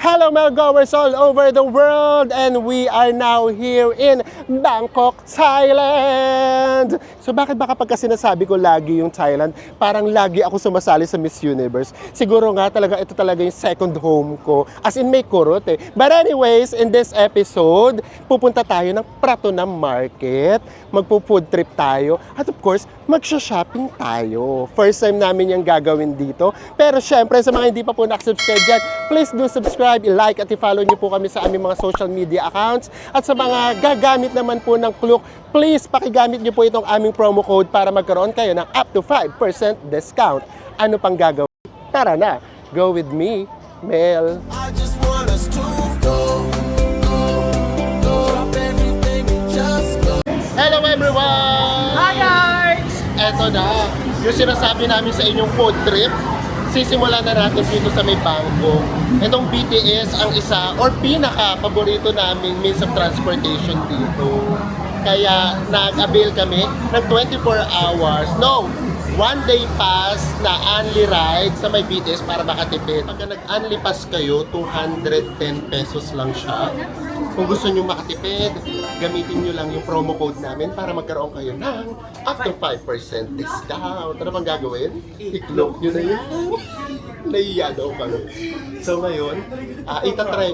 Hello mga goers all over the world, and we are now here in Bangkok, Thailand. So bakit ba kapag sinasabi ko lagi yung Thailand, parang lagi ako sumasali sa Miss Universe? Siguro nga talaga ito talaga yung second home ko, as in may kurot eh. But anyways, in this episode, pupunta tayo ng Pratunam Market, magpo-food trip tayo, at of course, magsha-shopping tayo. First time namin yung gagawin dito. Pero syempre, sa mga hindi pa po nakasubscribe dyan, please do subscribe, i-like at i-follow nyo po kami sa aming mga social media accounts. At sa mga gagamit naman po ng Klook, please pakigamit nyo po itong aming promo code para magkaroon kayo ng up to 5% discount. Ano pang gagawin? Tara na, go with me, Mel. I just want us to go, drop everything and just go. Hello everyone! Hi guys! Eto na, yung sinasabi namin sa inyong food trip, sisimulan na natin dito sa may Bangkok. Itong BTS ang isa or pinaka-paborito naming means of transportation dito. Kaya nag-avail kami ng 24 hours, no, 1 day pass na only ride sa may BTS para makatipid. Pagka nag-only pass kayo, 210 pesos lang siya. Kung gusto nyo makatipid, gamitin nyo lang yung promo code namin para magkaroon kayo ng up to 5% discount. Ano bang gagawin? I-cloak nyo na yun. Naiya daw kami. So ngayon,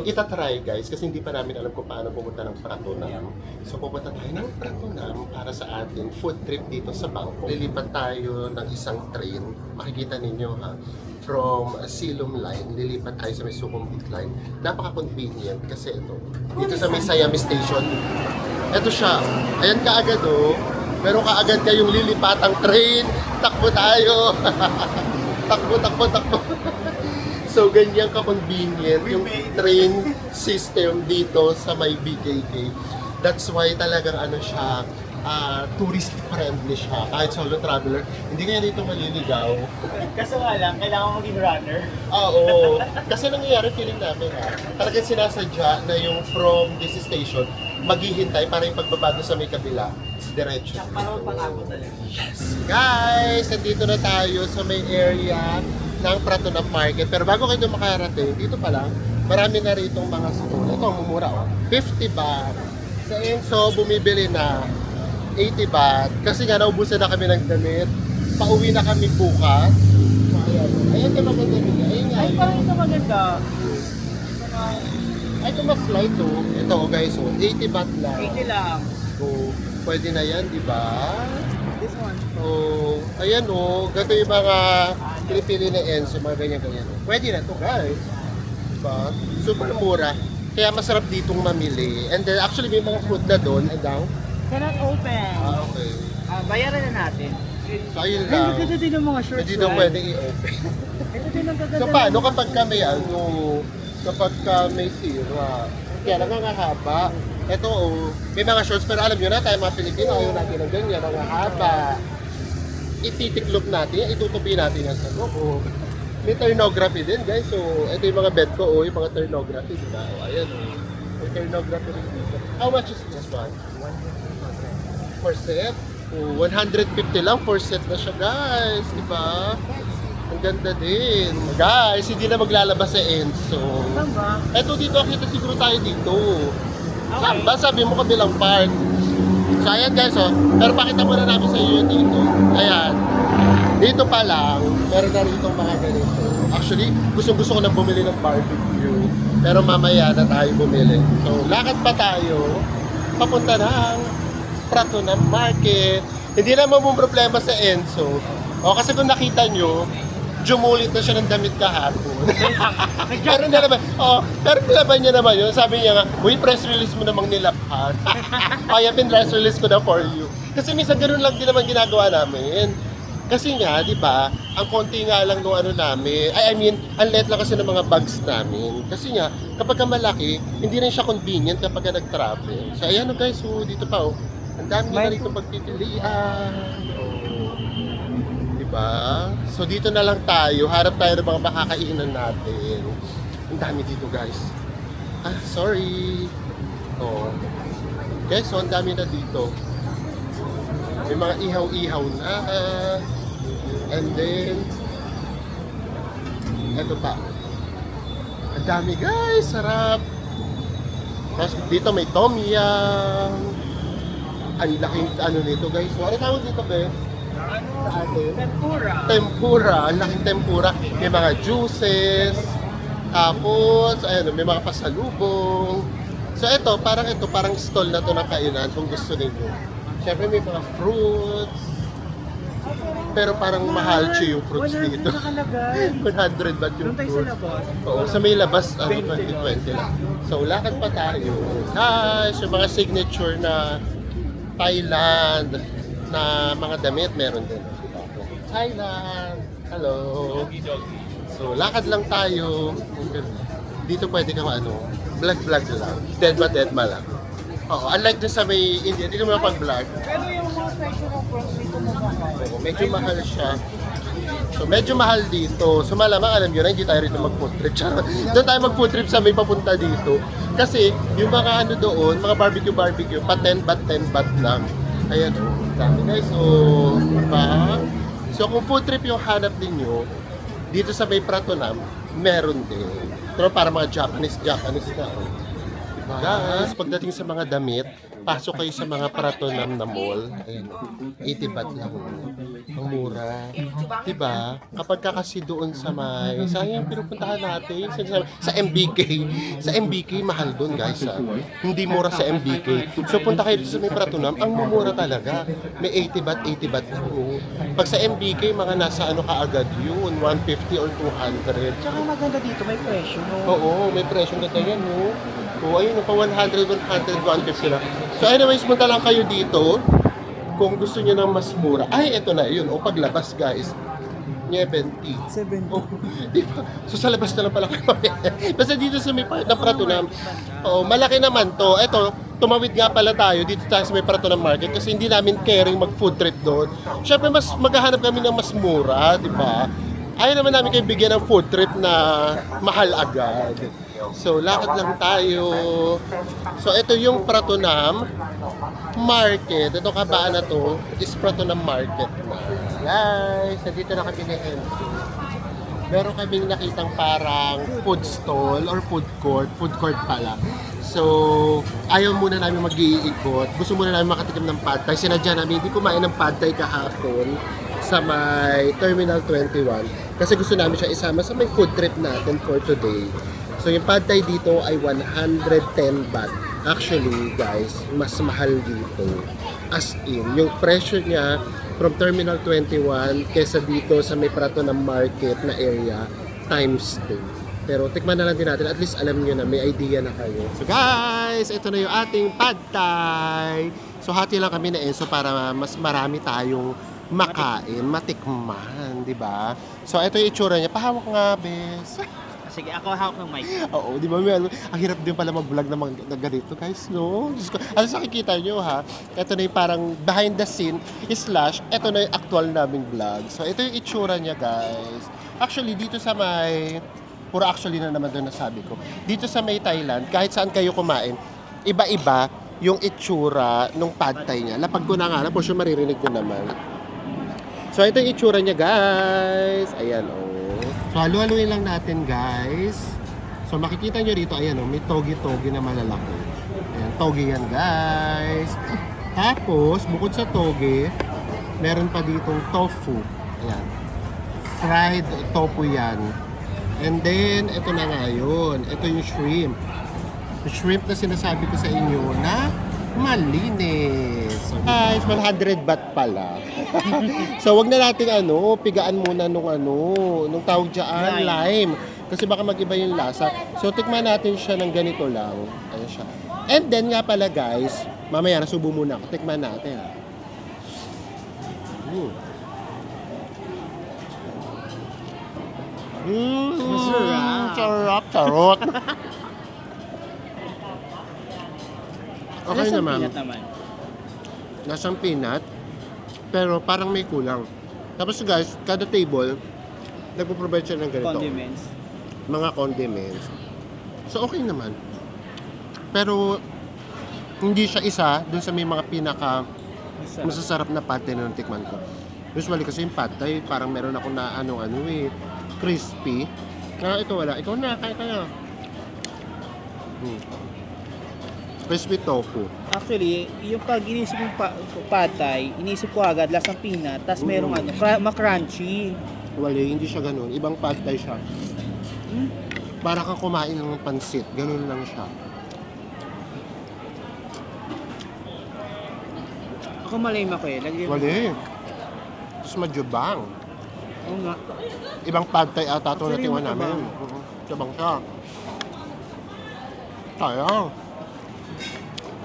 itatry guys, kasi hindi pa namin alam kung paano pumunta ng Pratunam. So pupunta tayo ng Pratunam para sa ating food trip dito sa Bangkok. Lilipat tayo ng isang train. Makikita ninyo ha, from Silom Line, lilipat tayo sa may Sukhumvit Line. Napaka-convenient kasi ito, dito sa may Siamese Station. Ito siya. Ayan kaagad oh. Meron kaagad kayong lilipatang train. Takbo tayo. Takbo. So, ganyan ka-convenient yung train system dito sa may BKK. That's why talagang ano siya, tourist friendly siya. Kahit solo traveler, hindi kaya dito maliligaw. Kaso nga lang, kailangan maging runner. Oo. Kasi nangyayari, feeling namin talagang sinasadya na yung from this station, maghihintay para yung pagbabago sa may kabila. Diretso. Parang pang-abot talaga. Yes! Guys, nandito na tayo sa may area ng Pratunam Market. Pero bago kayo makarating, dito pa lang, marami na rito mga store. Ito, mumura oh. 50 baht. Sa Enso, bumibili na 80 baht. Kasi nga, naubusan na kami ng damit. Pauwi na kami bukas. Ayan ka maganda nila. Ayun nga. Ay, parang ito maganda. Ay, ito mas light oh. Ito oh guys, oh, 80 baht lang. 80 lang. So, pwede na yan, di ba? This one. So, ayan o, gato yung mga pinipili na Enso, mga ganyan-ganyan. Pwede na to guys. Diba? Super mura. Kaya masarap ditong mamili. And then, actually, may mga food na doon. Ay daw. Cannot open. Okay. Bayaran na natin. So, ayun Ay, lang. maganda din yung mga shorts. Hindi daw pwede i-open. Ito din ang gaganda. So, paano kapag kami, kapag may sira, kaya nangangahaba. Ito, oh, may mga shorts, pero alam nyo na, tayo mga Pilipino, ayaw natin ng ganyan, ang haba. Ititiklop natin, itutupi natin yan sa loob. May turnography din, guys. So, ito yung mga bed ko, oh, yung mga turnography, diba? Oh, ayan, oh. May turnography rin dito. How much is this one? 150 for set. Oh, 150 lang for set na siya, guys. Diba? Ang ganda din. Guys, hindi na maglalabas sa Enso. Saan ba? Eto dito, kita siguro tayo dito. Okay. Saan ba? Sabi mo kabilang park. So ayan guys oh. Pero pakita muna namin sa iyo dito. Ayan. Dito pa lang, meron na rito mga ganito. Actually, gusto ko na bumili ng barbecue. Pero mamaya na tayo bumili. So lakad pa tayo. Papunta ng Pratunam Market. Hindi naman mong problema sa Enso. O kasi kung nakita nyo, jumulit na siya ng damit kahapon. pero nilaban niya naman yun. Sabi niya nga, uy, press release mo namang nilaphan. Kaya pin-press release ko na for you. Kasi minsan ganun lang din naman ginagawa namin. Kasi nga, di ba, ang konti nga lang nung ano namin, ang light lang kasi ng mga bags namin. Kasi nga, kapag malaki, hindi rin siya convenient kapag nag-travel. So, ayan o guys, so, dito pa o. Ang dami na rito pagpipilian. Diba? So dito na lang tayo, harap tayo ng mga makakainan natin. Ang dami dito guys. Sorry. Oh. Guys, so ang dami na dito. May mga ihaw-ihaw na. And then, eto pa. Ang dami guys, sarap. Tapos dito may tom yum. Ang laking ano nito guys. So, ano tawag dito be? Sa atin? Tempura. Tempura, ang laking tempura. May mga juices. Tapos, ayun, may mga pasalubong. So ito parang stall na to ng kainan kung gusto niyo. Siyempre may mga fruits. Pero parang mahal siya yung fruits 100 dito. nakalagay. 100 baht yung Doon tayo sa fruits. labas. Oo, sa may labas, 20 2020 lang. So, lakad pa tayo. Guys, yung mga signature na Thailand na mga damit, meron din. Thailand! Hello! So, lakad lang tayo. Dito pwede kang vlog-vlog lang. Dead ma lang. Oo, unlike dun sa may India, hindi naman pag-vlog. Pero yung mga section of fruits dito mahal. Oo, medyo mahal siya. So, medyo mahal dito. So, malamang alam nyo na, hindi tayo rito mag-food trip. Charot. Doon tayo mag-food trip sa may papunta dito. Kasi, yung mga doon, mga barbecue, pa 10 baht lang. Ayan, dami guys. So, diba? So, kung food trip yung hanap ninyo, dito sa may Pratunam, meron din. Pero para mga Japanese na. Guys, pagdating sa mga damit, pasok kayo sa mga Pratunam na mall. Ayan, 80 baht lang. Ang mura. Diba? Kapag ka kasi doon sa may... Sayang pinupuntahan natin. Sa MBK. Sa MBK, mahal doon guys. Hindi mura sa MBK. So punta kayo sa may Pratunam, ang mumura talaga. May 80 baht lang. Pag sa MBK, mga nasa kaagad yun. 150 or 200. Tsaka maganda dito, may presyo. No? Oo, may presyo na tayo, no? O, ayun, pa 100, 150 lang. So, anyways, punta lang kayo dito kung gusto niyo ng mas mura. Ay, eto na, yun. O, paglabas, guys. 70. 70. Oh, diba? So, sa labas na lang pala kayo. Basta dito sa may part ng Pratunam. Oo, malaki naman to. Eto, tumawid nga pala tayo dito tayo sa may Pratunam Market kasi hindi namin caring mag-food trip doon. Siyempre, mas maghahanap kami ng mas mura, di ba? Ayaw naman namin kayo bigyan ng food trip na mahal agad. So, lakad lang tayo. So, ito yung Pratunam Market. Ito kabaan na to is Pratunam Market na. Guys, nandito na kami ni MC. Meron kaming nakitang parang food stall or food court pala. So, ayaw muna namin mag-iikot. Gusto muna namin makatikim ng pad thai. Sinadya namin, hindi kumain ng pad thai kahapon sa may Terminal 21. Kasi gusto namin siya isama sa may food trip natin for today. So, yung pad thai dito ay 110 baht. Actually, guys, mas mahal dito. As in, yung presyo niya from Terminal 21 kesa dito sa may Pratunam Market na area times 2. Pero tikman na lang din natin. At least alam nyo na, may idea na kayo. So guys, ito na yung ating pad thai. So hati lang kami na Enzo para mas marami tayong makain, matikman, di ba? So ito yung itsura niya. Pahawak nga, bes. Sige, ako hawak ng mic. Oo, di ba? Ang hirap din pala mag-vlog na ganito, guys, no? Diyos ko. Ano sa nakikita nyo, ha? Ito na yung parang behind the scene slash, ito na yung actual naming vlog. So ito yung itsura niya, guys. Actually, dito sa may... Puro actually na naman doon nasabi ko. Dito sa may Thailand, kahit saan kayo kumain, iba-iba yung itsura nung pad thai niya. Lapag ko na nga, for sure maririnig ko naman. So, ito yung itsura niya, guys. Ayan, oh. So, halu-haluin lang natin, guys. So, makikita nyo dito, ayan, oh, may togi-togi na malalaki. Ayan, togi yan, guys. Tapos, bukod sa togi, meron pa ditong tofu. Ayan. Fried tofu yan. And then, ito na nga yun. Ito yung shrimp. Yung shrimp na sinasabi ko sa inyo na malinis. So, guys, 100 baht pala. So, wag na natin pigaan muna nung tawag dyan, lime. Kasi baka mag-iba yung lasa. So, tikman natin siya ng ganito lang. Ayan siya. And then nga pala, guys, mamaya nasubo muna ako. Tikman natin, ha. Masarap. Sarap, charot. Okay Lasang naman. peanut naman. Lasang peanut. Pero parang may kulang. Tapos guys, kada table, nagpo-provide siya ng ganito. Condiments. Mga condiments. So okay naman. Pero hindi siya isa dun sa may mga pinaka masasarap na pad thai na natikman ko. Usually kasi yung pad thai, parang meron ako na crispy. Kaya ito wala. Ikaw na, kaya. Crispy tofu. Actually, yung pag inisip yung patay, inisip ko agad lasang peanut, tapos merong ma-crunchy. Wala, hindi siya ganun. Ibang pad thai siya. Para kang kumain ng pansit. Ganun lang siya. Ako malame ako eh. Lagi Wala. Tapos majubang. Oo nga. Ibang pad thai ata ito na Actually, tingnan matabang. namin. Jabang siya. Sayang.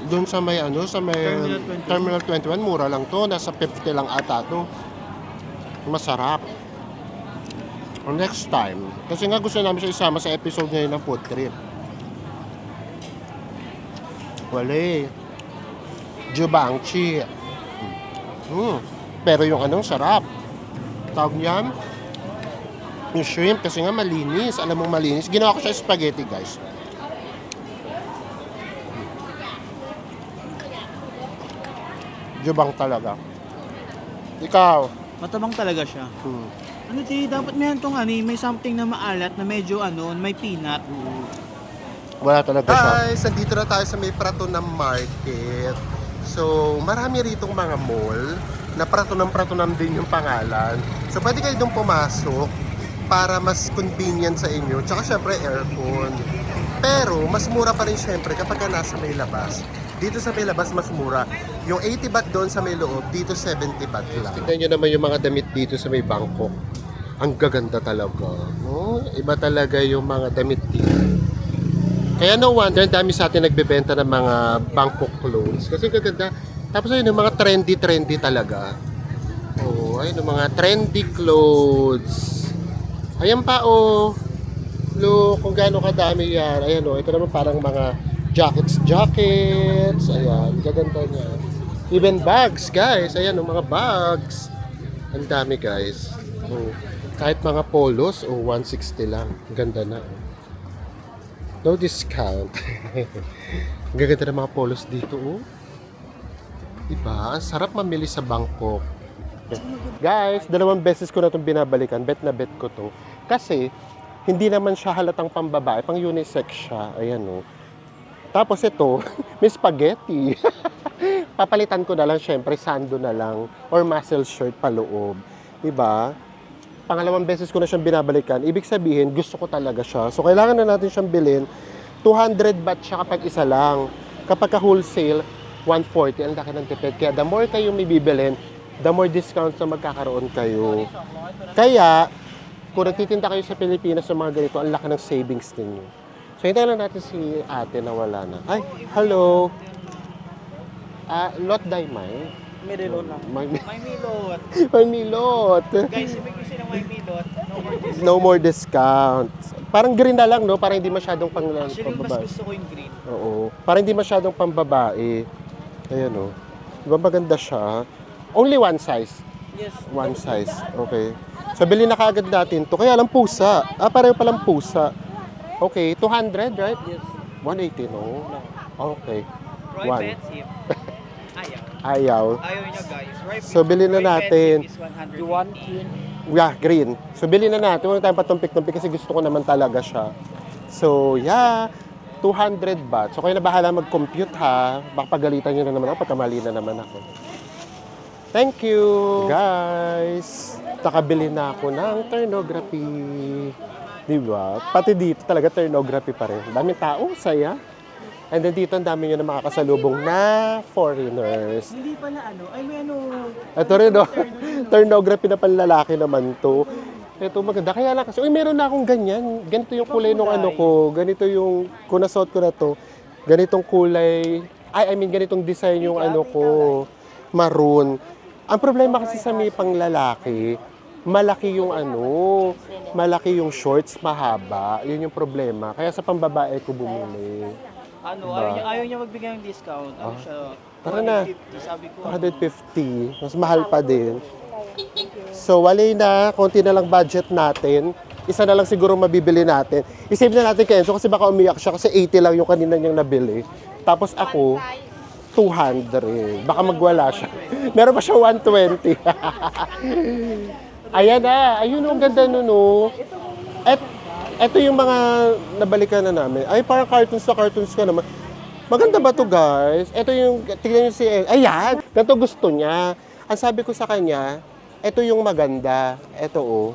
Doon sa may sa may Terminal 21. Terminal 21, mura lang to. Nasa 50 lang ata to. Masarap. Or next time. Kasi nga gusto namin siya isama sa episode ngayon ng food trip. Wale. Jubangchi. Pero yung sarap. Tawag niyan, yung shrimp kasi nga malinis. Alam mong malinis. Ginawa ko siya spaghetti, guys. Jubang talaga. Ikaw. Matabang talaga siya. Ano dapat meron tong may something na maalat na medyo may peanut. Wala talaga siya. Guys, nandito na tayo sa may Prato ng Market. So, marami ritong mga mall na Prato ng din yung pangalan. So, pwede kayo doon pumasok para mas convenient sa inyo. Tsaka syempre aircon. Pero, mas mura pa rin syempre kapag ka nasa may labas. Dito sa may labas, mas mura. Yung 80 baht doon sa may loob, dito 70 baht lang. Tignan nyo naman yung mga damit dito sa may Bangkok. Ang gaganda talaga. Oh, iba talaga yung mga damit dito. Kaya no wonder, dami sa atin nagbebenta ng mga Bangkok clothes. Kasi gaganda. Tapos ayun, yung mga trendy talaga. Oh, ayun, yung mga trendy clothes. Ayan pa, oh. Look, kung gaano kadami yan. Ayan, oh. Ito naman parang mga jackets. Ayan, gaganda niya. Even bags, guys. Ayan, oh, mga bags. Ang dami, guys. Oh. Kahit mga polos, 160 lang. Ang ganda na. No discount. Ang gaganda ng mga polos dito, oh. Diba? Ang sarap mamili sa Bangkok. Guys, 2 beses ko na itong binabalikan. Bet na bet ko to. Kasi, hindi naman siya halatang pambabae. Pang unisex siya. Ayan, oh. Tapos ito, may spaghetti. Papalitan ko na lang, syempre, sando na lang. Or muscle shirt paloob. Diba? Pangalawang beses ko na siyang binabalikan. Ibig sabihin, gusto ko talaga siya. So, kailangan na natin siyang bilhin. 200 baht siya kapag isa lang. Kapag ka-wholesale, 140. Ang laki ng tipid. Kaya the more kayo may bibilhin, the more discounts na magkakaroon kayo. Kaya, kung nagtitinda kayo sa Pilipinas sa mga ganito, ang laki ng savings ninyo. So, hintayin lang natin si ate na wala na. Ay, hello! Lot Dai Mai? May reload lang. May milot. May milot! Guys, if gusto ng may milot, No more discounts. Parang green na lang, no? Parang hindi masyadong Actually, mas pambabae. gusto ko yung green. Oo. Parang hindi masyadong pambabae. Ayan, no? Diba maganda siya? Only one size. Yes. One size. Okay. So, bilhin na kaagad natin to. Kaya lang pusa. Pareho palang pusa. Okay, 200, right? Yes. 180, no? Okay. Roy One. Betsy. Ayaw. Ayaw. Ayaw niya guys. Roy So, bilhin na Roy natin. Betsy is 100. You want green? Yeah, green. So, bilhin na natin. Huwag tayong patumpik-tumpik kasi gusto ko naman talaga siya. So, yeah. 200 baht. So, kayo na bahala mag-compute, ha? Baka pagalitan nyo na naman ako, pagkamali na naman ako. Thank you! Guys, nakabili na ako ng turnography. Diba? Pati dito talaga turnography pa rin. Daming tao, saya. And then dito ang dami nyo na makakasalubong na foreigners. Hindi pala may Ito rin, no? Turnography na panlalaki naman to. Ito maganda. Kaya lang kasi, meron na akong ganyan. Ganito yung kulay ng ko. Ganito yung, kung nasuot ko na to, ganitong kulay. Ganitong design yung ko. Maroon. Ang problema kasi sa may panglalaki, malaki yung malaki yung shorts, mahaba. Yun yung problema. Kaya sa pambabae ko bumili. ayaw niya magbigay ng discount. Siya? Tara na. 150, sabi ko. 150. Mas mahal pa din. So, wali na. Konti na lang budget natin. Isa na lang siguro mabibili natin. I-save na natin kay Enzo kasi baka umiyak siya kasi 80 lang yung kanina niyang nabili. Tapos ako, 200. Baka magwala siya. Meron pa siya 120. Ayan na. Ayun, ang ganda nun, no? Ito yung mga nabalikan na namin. Ay, parang cartoons ka naman. Maganda ba to guys? Ito yung, tignan nyo si, ayan, ganito gusto niya. Ang sabi ko sa kanya, ito yung maganda. Ito oh.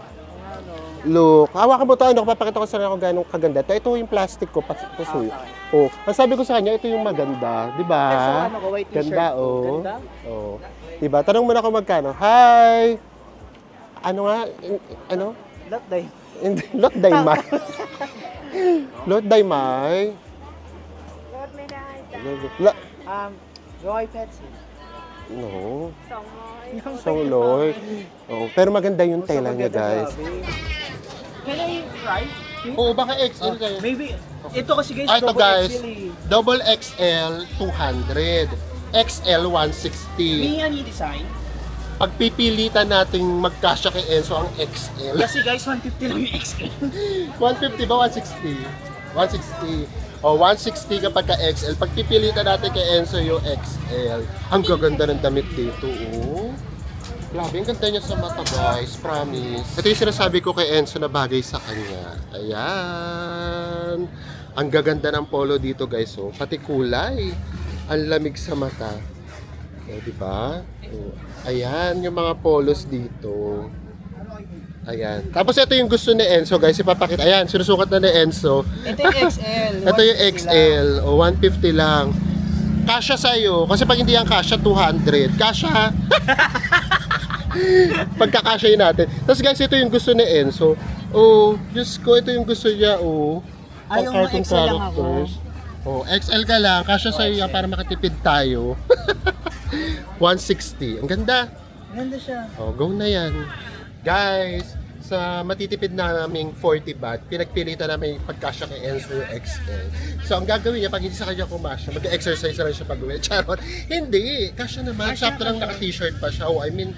Look, hawakan mo ito, ano, papakita ko sa kanya kung gano'ng kaganda. Ito yung plastic ko, pasuyo. Oh, ang sabi ko sa kanya, ito yung maganda. Di ba? Ano ko, white t-shirt Ganda, ko. oh. Ganda? Oh. Di ba? Tanong mo na kung magkano. Hi! Ano nga? Ano? Lot day. Hindi, Lot Daymay. Lot Daymay. Roy Petsy. No. Songloy. Oh, pero maganda yung tela niya, guys. Can I try? Oo, baka XL kayo. Maybe, ito kasi guys, Ah, ito double guys, XL eh. double XL 200, XL 160. May ano yung design? Pagpipilitan nating magkasya kay Enzo ang XL. Kasi guys, 150 lang yung XL. 150 ba? 160? 160. O, 160 kapag ka XL. Pagpipilitan natin kay Enzo yung XL. Ang gaganda ng damit dito, oh. Grabe, ang ganda niya sa mata, guys. Promise. Ito yung sinasabi ko kay Enzo na bagay sa kanya. Ayan. Ang gaganda ng polo dito, guys, oh. Pati kulay. Ang lamig sa mata. O, diba? O, ayan, yung mga polos dito. Ayan. Tapos ito yung gusto ni Enzo, guys. Ipapakita. Ayan, sinusukat na ni Enzo. Ito yung XL. Ito yung XL. O, 150 lang. Kasya sa'yo. Kasi pag hindi yan kasya, 200. Kasya. Pagkakasyahin natin. Tapos guys, ito yung gusto ni Enzo. Oh, Diyos ko, ito yung gusto niya. Oh, Ayaw mo, cartoon XL lang ako. characters. Oh, XL ka lang. Kasya sa'yo yan para makatipid tayo. 160. Ang ganda. Ganda siya. Oh, go na yan. Guys, sa matitipid naming 40 baht, pinagpilitan namin pagkasya kay Enzo yung XL. So, ang gagawin niya, pag hindi sa kanya kumasya, mag-exercise na lang siya pag-uwi. Charot. Hindi. Kasya naman. Sakto lang naka-t-shirt pa siya. Oh, I mean,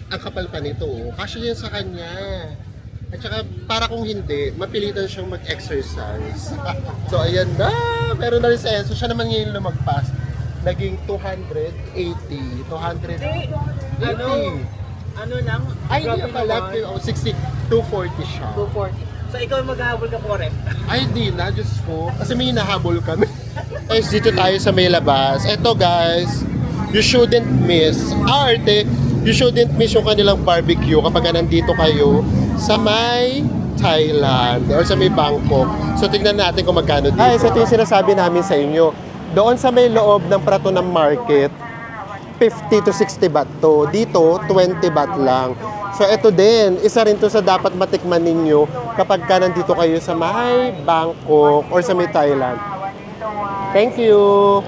ang kapal pa nito. Oh. Kasya yan sa kanya. At saka, para kung hindi, mapilitan siyang mag-exercise. So, ayan na. Meron na rin sa Enzo. Siya naman ngayon lumagpas. Naging 280. 280. Ano lang? Ay, hindi Grabe pala. naman. 60. 240 siya. 240. So, ikaw yung maghahabol ka po rin. Ay, di na. Diyos ko. Kasi may hinahabol kami. Guys, dito tayo sa may labas. Eto guys, you shouldn't miss. Arte, you shouldn't miss yung kanilang barbecue kapag nandito kayo sa may Thailand or sa may Bangkok. So, tignan natin kung magkano dito. Guys, ito yung sinasabi namin sa inyo. Doon sa may loob ng Pratunam Market, 50 to 60 baht to. Dito, 20 baht lang. So, ito din. Isa rin to sa dapat matikman ninyo kapag ka nandito kayo sa may Bangkok or sa may Thailand. Thank you!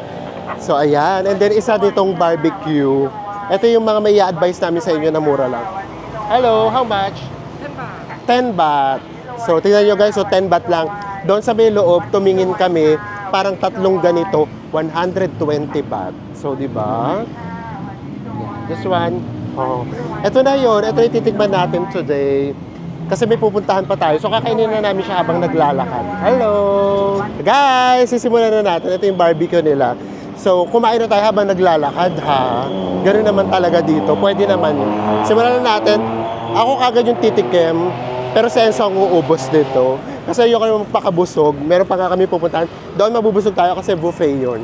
So, ayan. And then, isa ditong barbecue. Ito yung mga may i-advise namin sa inyo na mura lang. Hello, how much? 10 baht. So, tingnan nyo guys, so 10 baht lang. Doon sa may loob, tumingin kami, parang tatlong ganito, 120 baht. So, di ba? This one. Oh. Ito na yun. Ito yung titigman natin today. Kasi may pupuntahan pa tayo. So, kakainin na namin siya habang naglalakad. Hello! Guys, sisimulan na natin. Ito yung barbecue nila. So, kumain na tayo habang naglalakad, ha? Ganun naman talaga dito. Pwede naman yun. Simulan na natin. Ako kagad yung titikim. Pero sa Enzo ang uubos dito. Kasi ayoko naman magpakabusog. Meron pa nga kami pupuntahan. Doon mabubusog tayo kasi buffet yun.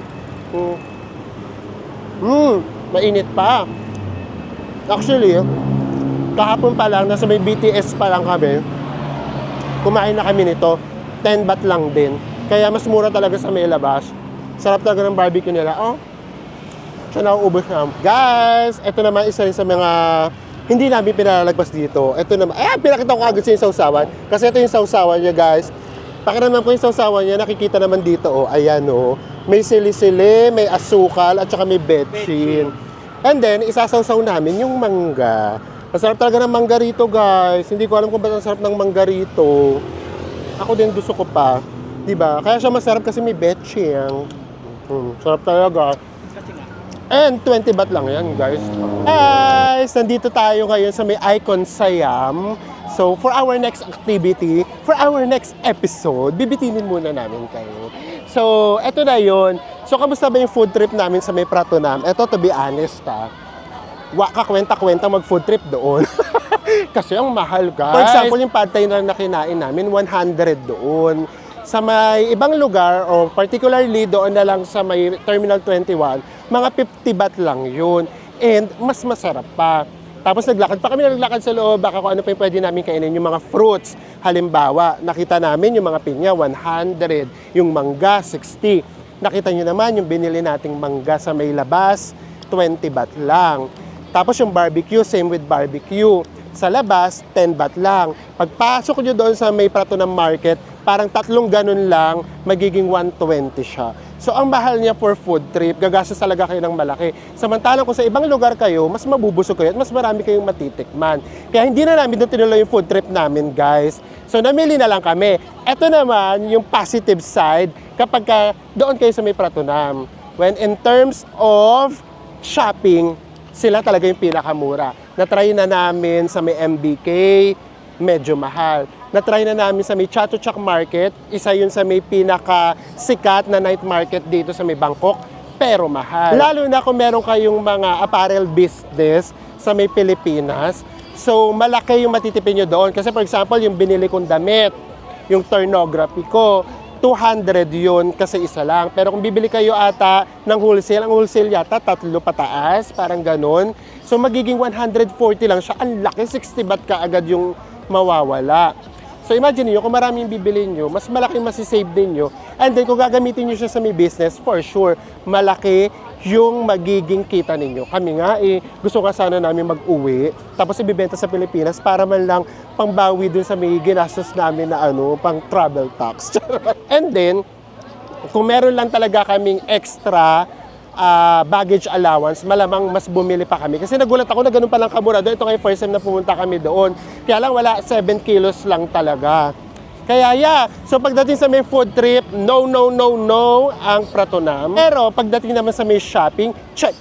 Mainit pa. Actually, kahapon pa lang, nasa may BTS pa lang kami. Kumain na kami nito. 10 baht lang din. Kaya mas mura talaga sa may labas. Sarap talaga ng barbecue nila. Oh, siya nauubos na. Guys, ito naman isa rin sa mga hindi namin pinalalagpas dito. Ito naman, pinakita ko agad sa yung sausawan. Kasi ito yung sausawan niya, guys. Pakiramdam ko yung sausawan niya, nakikita naman dito, oh. Ayan, oh. May sili-sili, may asukal, at saka may betchin. And then, isasawsaw namin yung mangga. Masarap talaga ng mangga rito, guys. Hindi ko alam kung ba't ang sarap ng mangga rito. Ako din gusto ko pa. Diba? Kaya siya masarap kasi may betchin. Sarap talaga. And 20 baht lang yan, guys. Guys, nandito tayo ngayon sa may Icon Siam. So, for our next activity, for our next episode, bibitinin muna namin kayo. So, eto na yun. So, kamusta ba yung food trip namin sa may Pratunam? Eto, to be honest, kakwenta-kwenta mag-food trip doon. Kasi ang mahal, guys. For example, yung pad thai na kinain namin, 100 doon. Sa may ibang lugar, o particularly doon na lang sa may Terminal 21, mga 50 baht lang yun. And mas masarap pa. Tapos naglakad sa loob, baka kung ano pa yung pwede namin kainin, yung mga fruits. Halimbawa, nakita namin yung mga pinya, 100. Yung mangga, 60. Nakita nyo naman yung binili nating mangga sa may labas, 20 baht lang. Tapos yung barbecue, same with barbecue. Sa labas, 10 baht lang. Pagpasok nyo doon sa may Prato ng Market, parang 3 ganun lang, magiging 120 siya. So, ang mahal niya for food trip, gagastos talaga kayo ng malaki. Samantalang kung sa ibang lugar kayo, mas mabubusog kayo at mas marami kayong matitikman. Kaya hindi na namin doon tinuloy yung food trip namin, guys. So, namili na lang kami. Ito naman, yung positive side, kapag doon kayo sa may Pratunam. When in terms of shopping, sila talaga yung pinakamura. Na-try na namin sa may MBK, medyo mahal. Na-try na namin sa may Chatuchak Market, isa yun sa may pinaka-sikat na night market dito sa may Bangkok, pero mahal. Lalo na kung meron kayong mga apparel business sa may Pilipinas, so malaki yung matitipin nyo doon. Kasi for example, yung binili kong damit, yung turnography ko, 200 yun kasi isa lang. Pero kung bibili kayo ata ng wholesale, ang wholesale yata 3 pataas, parang ganun. So magiging 140 lang siya. Ang laki, 60 baht ka agad yung mawawala. So imagine niyo kung maraming bibilin nyo, mas malaking masisave din nyo. And then kung gagamitin nyo siya sa may business, for sure, malaki yung magiging kita ninyo. Kami nga gusto ka sana namin mag-uwi, tapos ibibenta sa Pilipinas para man lang pangbawi dun sa may ginastos namin na pang travel tax. And then, kung meron lang talaga kaming extra baggage allowance, malamang mas bumili pa kami. Kasi nagulat ako na ganun palang kamura doon. Ito ngayon first time na pumunta kami doon. Kaya lang wala, 7 kilos lang talaga. Kaya so pagdating sa may food trip, no ang Pratunam. Pero pagdating naman sa may shopping, check.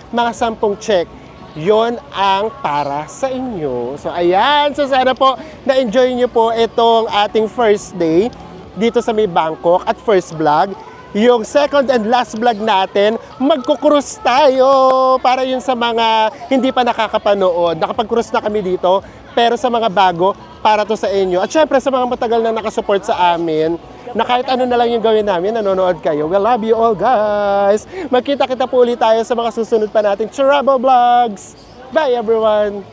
Mga 10 check. Yon ang para sa inyo. So ayan, so sana po na-enjoy nyo po itong ating first day dito sa may Bangkok at first vlog. Yung second and last vlog natin, magkukrus tayo para yun sa mga hindi pa nakakapanood. Nakapag-cruise na kami dito, pero sa mga bago, para to sa inyo. At syempre sa mga matagal na nakasupport sa amin, na kahit ano na lang yung gawin namin, nanonood kayo. We love you all, guys! Magkita-kita po ulit tayo sa mga susunod pa nating travel vlogs. Bye, everyone!